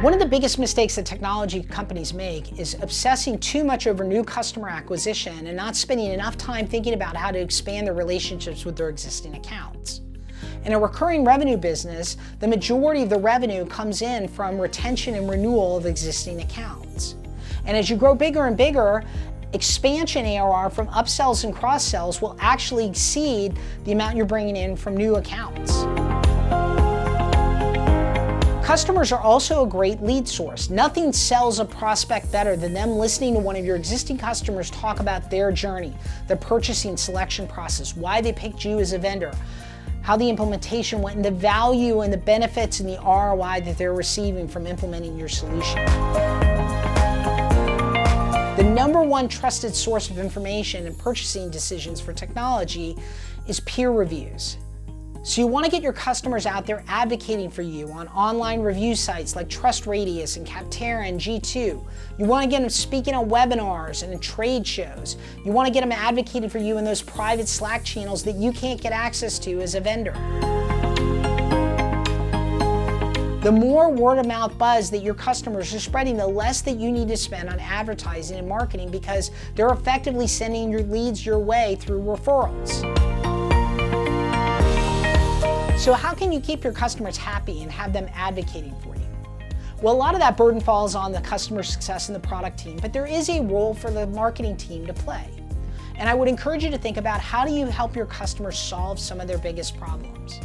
One of the biggest mistakes that technology companies make is obsessing too much over new customer acquisition and not spending enough time thinking about how to expand their relationships with their existing accounts. In a recurring revenue business, the majority of the revenue comes in from retention and renewal of existing accounts. And as you grow bigger and bigger, expansion ARR from upsells and cross-sells will actually exceed the amount you're bringing in from new accounts. Customers are also a great lead source. Nothing sells a prospect better than them listening to one of your existing customers talk about their journey, their purchasing selection process, why they picked you as a vendor, how the implementation went, and the value and the benefits and the ROI that they're receiving from implementing your solution. The number one trusted source of information in purchasing decisions for technology is peer reviews. So you want to get your customers out there advocating for you on online review sites like TrustRadius and Capterra and G2. You want to get them speaking on webinars and in trade shows. You want to get them advocating for you in those private Slack channels that you can't get access to as a vendor. The more word of mouth buzz that your customers are spreading, the less that you need to spend on advertising and marketing because they're effectively sending your leads your way through referrals. So how can you keep your customers happy and have them advocating for you? Well, a lot of that burden falls on the customer success and the product team, but there is a role for the marketing team to play. And I would encourage you to think about how do you help your customers solve some of their biggest problems.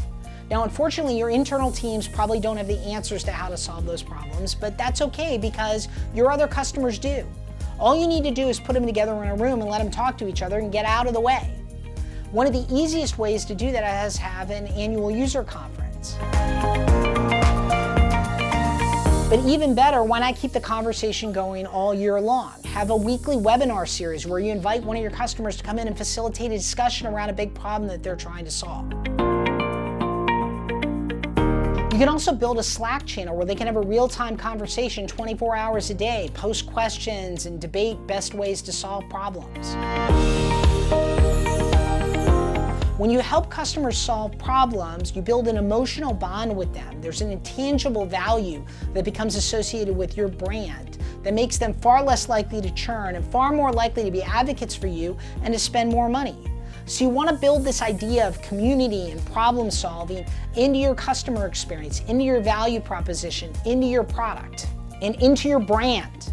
Now, unfortunately, your internal teams probably don't have the answers to how to solve those problems, but that's okay because your other customers do. All you need to do is put them together in a room and let them talk to each other and get out of the way. One of the easiest ways to do that is have an annual user conference. But even better, why not keep the conversation going all year long? Have a weekly webinar series where you invite one of your customers to come in and facilitate a discussion around a big problem that they're trying to solve. You can also build a Slack channel where they can have a real-time conversation 24 hours a day, post questions, and debate best ways to solve problems. When you help customers solve problems, you build an emotional bond with them. There's an intangible value that becomes associated with your brand that makes them far less likely to churn and far more likely to be advocates for you and to spend more money. So you want to build this idea of community and problem solving into your customer experience, into your value proposition, into your product, and into your brand.